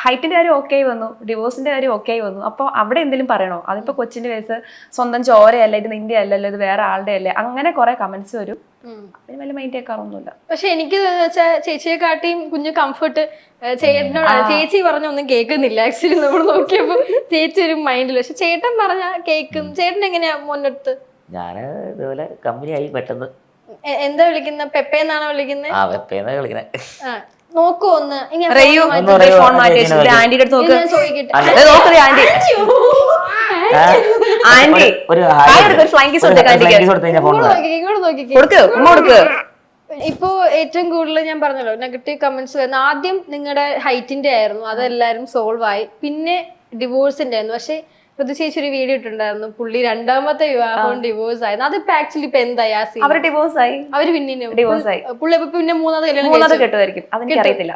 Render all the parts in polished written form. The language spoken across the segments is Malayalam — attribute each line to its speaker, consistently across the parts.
Speaker 1: ഹൈറ്റിന്റെ കാര്യം ഓക്കെ വന്നു, ഡിവോഴ്സിന്റെ കാര്യം ഓക്കെ വന്നു. അപ്പൊ അവിടെ എന്തെങ്കിലും പറയണോ? അതിപ്പോ കൊച്ചിന്റെ കേസ് സ്വന്തം ചോരയല്ല, ഇത് നിന്റെ അല്ലല്ലോ, ഇത് വേറെ ആളുടെ അല്ലേ, അങ്ങനെ കുറെ കമന്റ്സ് വരും. അതിന് വലിയ മൈൻഡ് കേൾക്കാറൊന്നുമില്ല.
Speaker 2: പക്ഷെ എനിക്ക് വെച്ചാൽ ചേച്ചിയെ കാട്ടിയും കുഞ്ഞു കംഫർട്ട് ചേട്ടനോട്. ചേച്ചി പറഞ്ഞൊന്നും കേൾക്കുന്നില്ല ആക്ച്വലി. നമ്മൾ നോക്കിയപ്പോ ചേച്ചി ഒരു മൈൻഡിൽ. പക്ഷെ ചേട്ടൻ പറഞ്ഞ കേൾക്കും. ചേട്ടൻ എങ്ങനെയാ മുന്നെടുത്ത്?
Speaker 3: ഞാന് ഇതുപോലെ കമ്പനി ആയി പെട്ടെന്ന്.
Speaker 2: എന്താ വിളിക്കുന്ന? പെപ്പേന്നാണോ വിളിക്കുന്നത്?
Speaker 3: ആ പെപ്പേന്നാ വിളിക്കണേ.
Speaker 2: നോക്കൂ ഒന്ന്. ഇനി
Speaker 1: ഫോൺ മാറ്റി ആന്റിയുടെ അടുത്ത് നോക്ക്.
Speaker 2: ചോദിക്കട്ടെ.
Speaker 1: ആന്റി ആന്റി
Speaker 3: ഒരു
Speaker 2: ഇങ്ങോട്ട് നോക്കിക്കേ. ഇപ്പോ ഏറ്റവും കൂടുതൽ ഞാൻ പറഞ്ഞല്ലോ നെഗറ്റീവ് കമന്റ്സ് വരുന്ന ആദ്യം നിങ്ങളുടെ ഹൈറ്റിന്റെ ആയിരുന്നു, അതെല്ലാരും സോൾവ് ആയി. പിന്നെ ഡിവോഴ്സിന്റെ ആയിരുന്നു. പക്ഷെ ചേച്ചി ഒരു വീഡിയോ ഇട്ടുണ്ടായിരുന്നു, പുള്ളി രണ്ടാമത്തെ വിവാഹവും ഡിവോഴ്സ് ആയിരുന്നു. അതിപ്പോ ആക്ച്വലി ഇപ്പൊ എന്തായി?
Speaker 1: അവര് ഡിവോഴ്സ് ആയി.
Speaker 2: അവര് പിന്നെ
Speaker 1: ഡിവോഴ്സ് ആയി.
Speaker 2: പുള്ളി പിന്നെ മൂന്നാമത്
Speaker 1: കെട്ടുമായിരിക്കും, അതെനിക്കറിയത്തില്ല.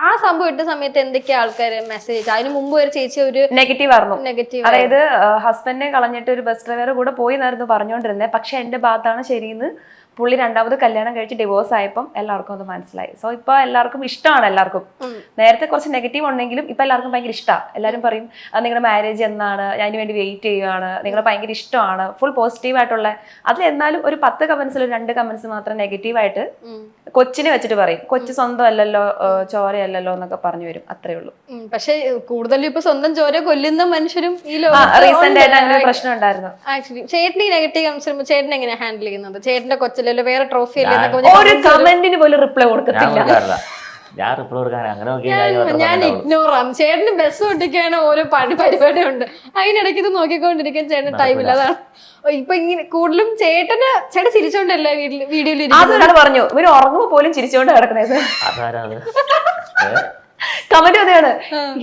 Speaker 2: ആ സംഭവം ഇട്ട സമയത്ത് എന്തൊക്കെയാ ആൾക്കാര് മെസ്സേജ്? അതിന് മുമ്പ് ഒരു ചേച്ചി ഒരു
Speaker 1: നെഗറ്റീവ് ആയിരുന്നു.
Speaker 2: നെഗറ്റീവ്,
Speaker 1: അതായത് ഹസ്ബൻഡിനെ കളഞ്ഞിട്ട് ഒരു ബസ് ഡ്രൈവർ കൂടെ പോയി എന്നായിരുന്നു പറഞ്ഞുകൊണ്ടിരുന്നത്. പക്ഷെ എന്റെ ഭാഗത്താണ് ശരിയെന്ന് പുള്ളി രണ്ടാമത് കല്യാണം കഴിച്ച് ഡിവോഴ്സ് ആയപ്പം എല്ലാവർക്കും അത് മനസ്സിലായി. സോ ഇപ്പൊ എല്ലാവർക്കും ഇഷ്ടമാണ്. എല്ലാവർക്കും നേരത്തെ കുറച്ച് നെഗറ്റീവ് ഉണ്ടെങ്കിലും ഇപ്പൊ എല്ലാവർക്കും ഭയങ്കര ഇഷ്ടമാണ്. എല്ലാവരും പറയും നിങ്ങളുടെ മാരേജ് എന്നാണ്, അതിന് വേണ്ടി വെയിറ്റ് ചെയ്യുകയാണ്, നിങ്ങളെ ഭയങ്കര ഇഷ്ടമാണ്, ഫുൾ പോസിറ്റീവ് ആയിട്ടുള്ള. അതിൽ എന്നാലും ഒരു 10 കമന്റ്സിൽ 2 കമന്റ്സ് മാത്രം നെഗറ്റീവായിട്ട് കൊച്ചിനെ വെച്ചിട്ട് പറയും. കൊച്ചു സ്വന്തം അല്ലല്ലോ, ചോരയല്ലല്ലോ എന്നൊക്കെ പറഞ്ഞു വരും. അത്രേ ഉള്ളൂ.
Speaker 2: പക്ഷെ കൂടുതലും ഇപ്പൊ സ്വന്തം ചോര കൊല്ലുന്ന മനുഷ്യരും ഈ
Speaker 1: റീസെന്റ് ആയിട്ട് അങ്ങനെ ഒരു പ്രശ്നം ഉണ്ടായിരുന്നു.
Speaker 2: ആക്ച്വലി ചേട്ടൻ ഈ നെഗറ്റീവ് കമന്റ്സ് വരുമ്പോൾ ചേട്ടൻ എങ്ങനെയാ ഹാൻഡിൽ ചെയ്യുന്നത്? ചേട്ടന്റെ കൊച്ചിലല്ലോ വേറെ ട്രോഫി
Speaker 1: ഒരു കമന്റിന് പോലും റിപ്ലൈ കൊടുക്കത്തില്ല.
Speaker 2: ഞാൻ ഇഗ്നോർ ആണ്. ചേട്ടന് ബസ് ഒട്ടിക്കാണ് ഓരോ പരിപാടി ഉണ്ട്, അതിനിടയ്ക്ക് ഇത് നോക്കിക്കൊണ്ടിരിക്കാൻ ചേട്ടന് ടൈമില്ല. അതാണ് ഇപ്പൊ ഇങ്ങനെ കൂടുതലും ചേട്ടൻ ചിരിച്ചോണ്ടല്ലേ വീഡിയോയിൽ
Speaker 1: പറഞ്ഞു. ഇവര് ഉറങ്ങുമ്പോ പോലും ചിരിച്ചോണ്ട് കിടക്കുന്നത്. കമന്റ് അതെയാണ്,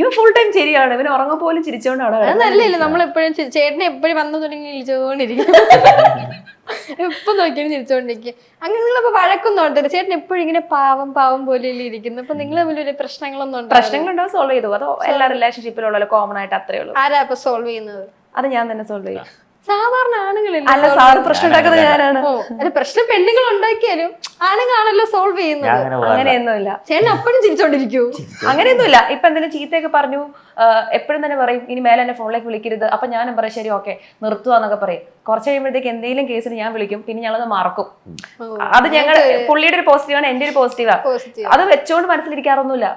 Speaker 1: ഇവ ഫുൾ ടൈം ശരിയാണ്, ഇവന് ഉറങ്ങുമ്പോ പോലും ചിരിച്ചോണ്ടാണ്.
Speaker 2: അത് നല്ലല്ലേ? നമ്മളെപ്പോഴും ചേട്ടനെ എപ്പോഴും വന്നു തുടങ്ങി ചിരിച്ചോണ്ടിരിക്കും, എപ്പൊ നോക്കിയാലും ചിരിച്ചോണ്ടിരിക്കും. അങ്ങനെ നിങ്ങളിപ്പോ വഴക്കൊന്നും നടത്തില്ല? ചേട്ടൻ എപ്പോഴും ഇങ്ങനെ പാവം പാവം പോലെ ഇരിക്കുന്നു. അപ്പൊ നിങ്ങൾ തമ്മിൽ ഒരു
Speaker 1: പ്രശ്നങ്ങളുണ്ടാവും, സോൾവ് ചെയ്തു. അതോ എല്ലാ റിലേഷൻഷിപ്പിലുള്ള കോമൺ ആയിട്ട് അത്രേ ഉള്ളൂ.
Speaker 2: ആരാ അപ്പൊ സോൾവ് ചെയ്യുന്നത്?
Speaker 1: അത് ഞാൻ തന്നെ സോൾവ് ചെയ്യും.
Speaker 2: സാധാരണ ആണുങ്ങളില്ല.
Speaker 1: അല്ല, സാറ് പ്രശ്നം ഉണ്ടാക്കുന്നത് ഞാനാണ്.
Speaker 2: അല്ല, പ്രശ്നം പെണ്ണുങ്ങൾ ഉണ്ടാക്കിയാലും ആണുങ്ങളാണല്ലോ സോൾവ് ചെയ്യുന്നത്.
Speaker 1: അങ്ങനെയൊന്നുമില്ല.
Speaker 2: ചേട്ടൻ അപ്പോഴും ചിരിച്ചോണ്ടിരിക്കൂ?
Speaker 1: അങ്ങനെയൊന്നുമില്ല. ഇപ്പൊ എന്തെങ്കിലും ചീത്തയൊക്കെ പറഞ്ഞു എപ്പോഴും തന്നെ പറയും ഇനി മേലെ എന്നെ ഫോണിലേക്ക് വിളിക്കരുത്. അപ്പൊ ഞാനും പറയും ശരി ഓക്കെ നിർത്തുവാന്നൊക്കെ പറയും. കുറച്ച് കഴിയുമ്പോഴത്തേക്ക് എന്തെങ്കിലും കേസിന് ഞാൻ വിളിക്കും, പിന്നെ ഞങ്ങളത് മറക്കും. അത് ഞങ്ങൾ പുള്ളിയുടെ ഒരു പോസിറ്റീവാണ്, എന്റെ ഒരു പോസിറ്റീവാണ്. അത് വെച്ചോണ്ട് മനസ്സിലിരിക്കാറൊന്നുമില്ല.